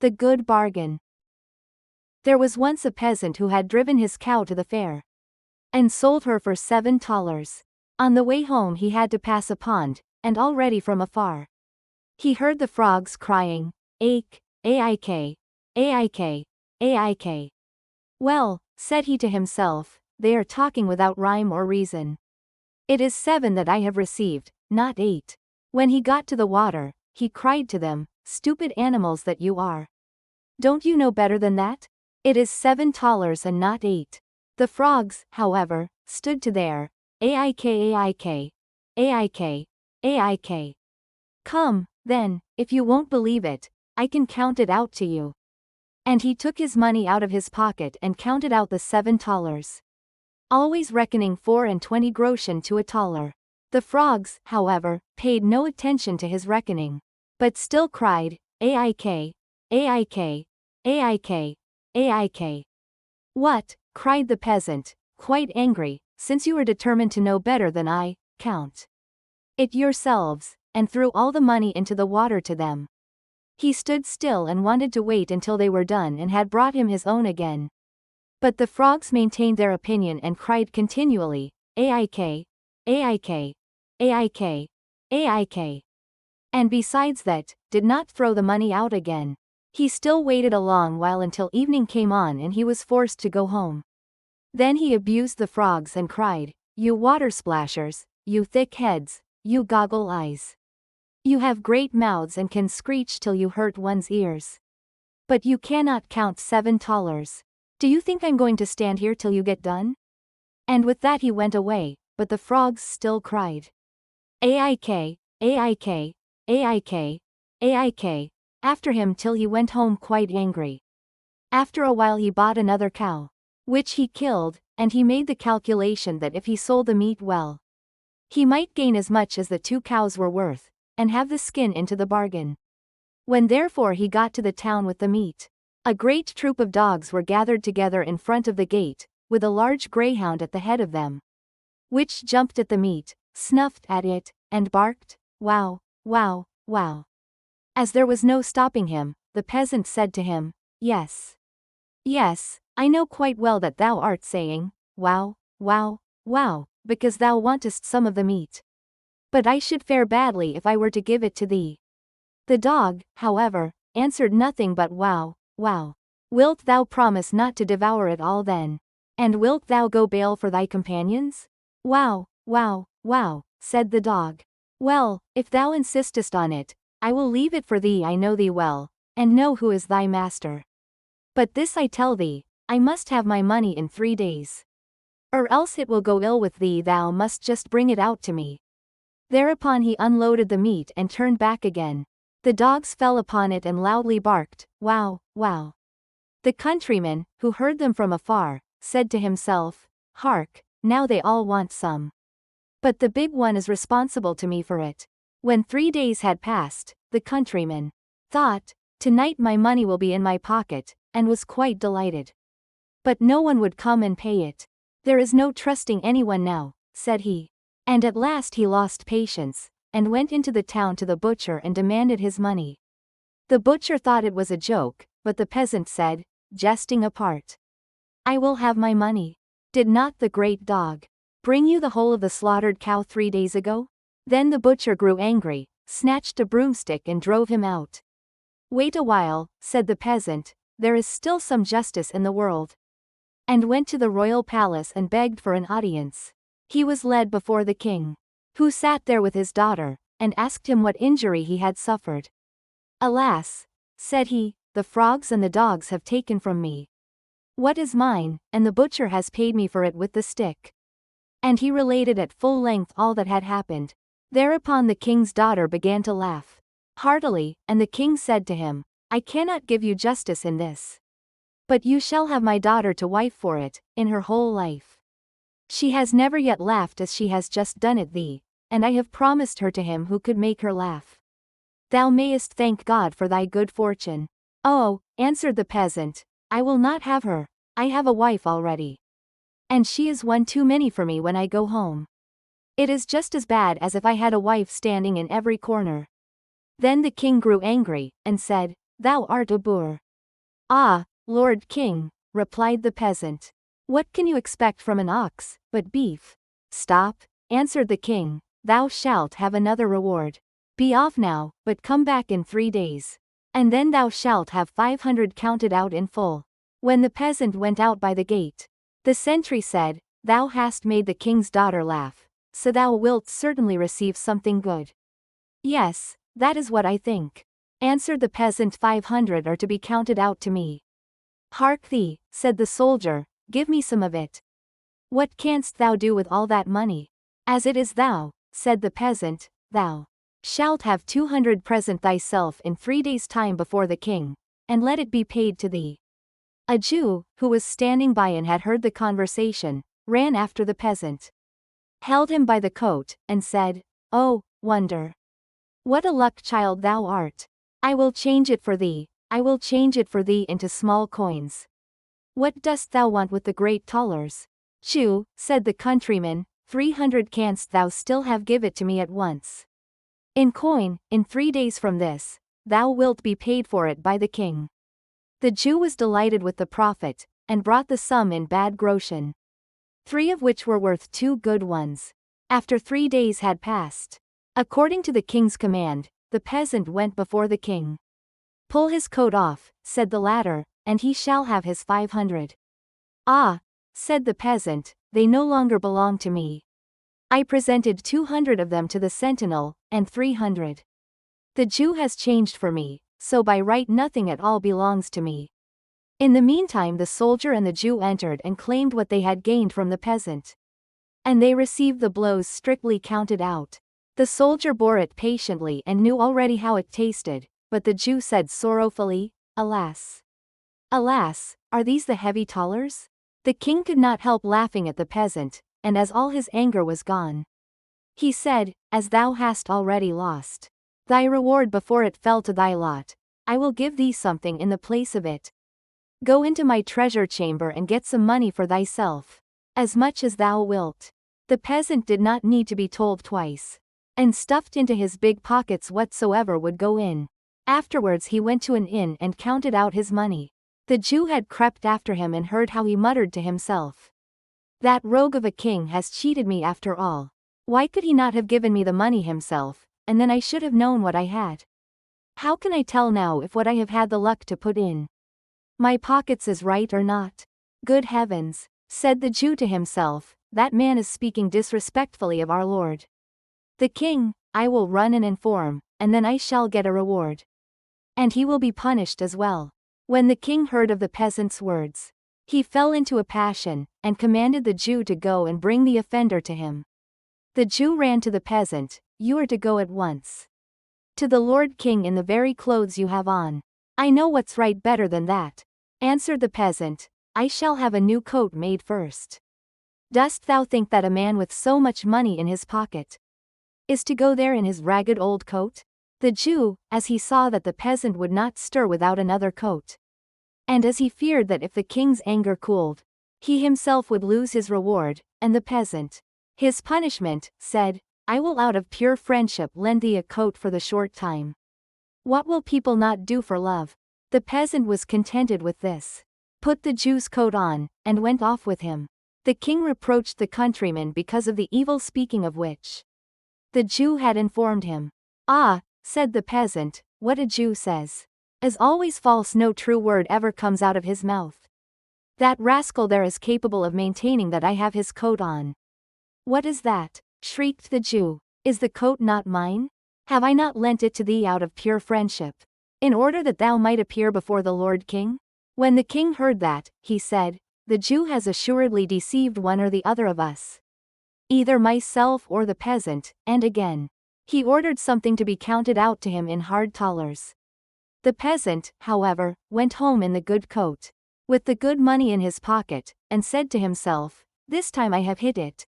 The good bargain. There was once a peasant who had driven his cow to the fair and sold her for $7. On the way home he had to pass a pond, and already from afar he heard the frogs crying, "Aik, aik, aik, aik." "Well," said he to himself, "they are talking without rhyme or reason. It is 7 that I have received, not 8. When he got to the water, he cried to them, "Stupid animals that you are! Don't you know better than that? It is $7 and not 8. The frogs, however, stood to their aik, aik, aik, aik. "Come, then, if you won't believe it, I can count it out to you." And he took his money out of his pocket and counted out the $7. Always reckoning 4 and 20 groschen to a taler. The frogs, however, paid no attention to his reckoning, but still cried, "Aik, aik, aik, aik." "What?" cried the peasant, quite angry, "since you are determined to know better than I, count it yourselves," and threw all the money into the water to them. He stood still and wanted to wait until they were done and had brought him his own again. But the frogs maintained their opinion and cried continually, "Aik, aik, aik, aik." And besides that, did not throw the money out again. He still waited a long while until evening came on and he was forced to go home. Then he abused the frogs and cried, "You water splashers, you thick heads, you goggle eyes. You have great mouths and can screech till you hurt one's ears. But you cannot count $7. Do you think I'm going to stand here till you get done?" And with that he went away, but the frogs still cried, "Aik, aik, aik, aik," after him till he went home quite angry. After a while he bought another cow, which he killed, and he made the calculation that if he sold the meat well, he might gain as much as the 2 cows were worth, and have the skin into the bargain. When therefore he got to the town with the meat, a great troop of dogs were gathered together in front of the gate, with a large greyhound at the head of them, which jumped at the meat, snuffed at it, and barked, "Wow, wow, wow." As there was no stopping him, the peasant said to him, "Yes, yes, I know quite well that thou art saying, 'Wow, wow, wow,' because thou wantest some of the meat. But I should fare badly if I were to give it to thee." The dog, however, answered nothing but "Wow, wow." "Wilt thou promise not to devour it all then? And wilt thou go bail for thy companions?" "Wow, wow, wow," said the dog. "Well, if thou insistest on it, I will leave it for thee. I know thee well, and know who is thy master. But this I tell thee, I must have my money in 3 days. Or else it will go ill with thee. Thou must just bring it out to me." Thereupon he unloaded the meat and turned back again. The dogs fell upon it and loudly barked, "Wow, wow." The countryman, who heard them from afar, said to himself, "Hark, now they all want some. But the big one is responsible to me for it." When 3 days had passed, the countryman thought, "Tonight my money will be in my pocket," and was quite delighted. But no one would come and pay it. "There is no trusting anyone now," said he. And at last he lost patience, and went into the town to the butcher and demanded his money. The butcher thought it was a joke, but the peasant said, jesting apart, "I will have my money. Did not the great dog bring you the whole of the slaughtered cow 3 days ago?" Then the butcher grew angry, snatched a broomstick and drove him out. "Wait a while," said the peasant, "there is still some justice in the world," and went to the royal palace and begged for an audience. He was led before the king, who sat there with his daughter, and asked him what injury he had suffered. "Alas," said he, "the frogs and the dogs have taken from me what is mine, and the butcher has paid me for it with the stick." And he related at full length all that had happened. Thereupon the king's daughter began to laugh heartily, and the king said to him, "I cannot give you justice in this. But you shall have my daughter to wife for it, in her whole life. She has never yet laughed as she has just done at thee, and I have promised her to him who could make her laugh. Thou mayest thank God for thy good fortune." "Oh," answered the peasant, "I will not have her. I have a wife already. And she is one too many for me when I go home. It is just as bad as if I had a wife standing in every corner." Then the king grew angry, and said, thou art a boor." "Ah, Lord King," replied the peasant. "What can you expect from an ox, but beef?" "Stop," answered the king, "thou shalt have another reward. Be off now, but come back in 3 days. And then thou shalt have 500 counted out in full." When the peasant went out by the gate, the sentry said, "Thou hast made the king's daughter laugh, so thou wilt certainly receive something good." "Yes, that is what I think," answered the peasant. 500 are to be counted out to me." "Hark thee," said the soldier, "give me some of it." "What canst thou do with all that money?" "As it is thou," said the peasant, "thou shalt have 200 present thyself in 3 days' time before the king, and let it be paid to thee." A Jew, who was standing by and had heard the conversation, ran after the peasant, held him by the coat, and said, "Oh, wonder! What a luck child thou art! I will change it for thee, I will change it for thee into small coins. What dost thou want with the great thalers?" "Jew," said the countryman, 300 canst thou still have. Give it to me at once. In coin, in 3 days from this, thou wilt be paid for it by the king." The Jew was delighted with the profit, and brought the sum in bad groschen, 3 of which were worth 2 good ones. After 3 days had passed, according to the king's command, the peasant went before the king. "Pull his coat off," said the latter, "and he shall have his 500. "Ah," said the peasant, "they no longer belong to me. I presented 200 of them to the sentinel, and 300. The Jew has changed for me, so by right nothing at all belongs to me." In the meantime the soldier and the Jew entered and claimed what they had gained from the peasant. And they received the blows strictly counted out. The soldier bore it patiently and knew already how it tasted, but the Jew said sorrowfully, "Alas! Alas, are these the heavy thalers?" The king could not help laughing at the peasant, and as all his anger was gone, he said, "As thou hast already lost thy reward before it fell to thy lot, I will give thee something in the place of it. Go into my treasure chamber and get some money for thyself, as much as thou wilt." The peasant did not need to be told twice, and stuffed into his big pockets whatsoever would go in. Afterwards he went to an inn and counted out his money. The Jew had crept after him and heard how he muttered to himself, "That rogue of a king has cheated me after all. Why could he not have given me the money himself, and then I should have known what I had? How can I tell now if what I have had the luck to put in my pockets is right or not? Good heavens," said the Jew to himself, "that man is speaking disrespectfully of our Lord the king. I will run and inform, and then I shall get a reward. And he will be punished as well." When the king heard of the peasant's words, he fell into a passion, and commanded the Jew to go and bring the offender to him. The Jew ran to the peasant, "You are to go at once to the Lord King in the very clothes you have on." "I know what's right better than that," answered the peasant. "I shall have a new coat made first." "Dost thou think that a man with so much money in his pocket is to go there in his ragged old coat?" The Jew, as he saw that the peasant would not stir without another coat, and as he feared that if the king's anger cooled, he himself would lose his reward, and the peasant his punishment, said, "I will out of pure friendship lend thee a coat for the short time. What will people not do for love?" The peasant was contented with this, put the Jew's coat on, and went off with him. The king reproached the countryman because of the evil speaking of which the Jew had informed him. "Ah," said the peasant, "what a Jew says is always false. No true word ever comes out of his mouth. That rascal there is capable of maintaining that I have his coat on." "What is that?" shrieked the Jew. "Is the coat not mine? Have I not lent it to thee out of pure friendship, in order that thou might appear before the Lord King?" When the king heard that, he said, "The Jew has assuredly deceived one or the other of us, either myself or the peasant," and again he ordered something to be counted out to him in hard thalers. The peasant, however, went home in the good coat, with the good money in his pocket, and said to himself, "This time I have hit it."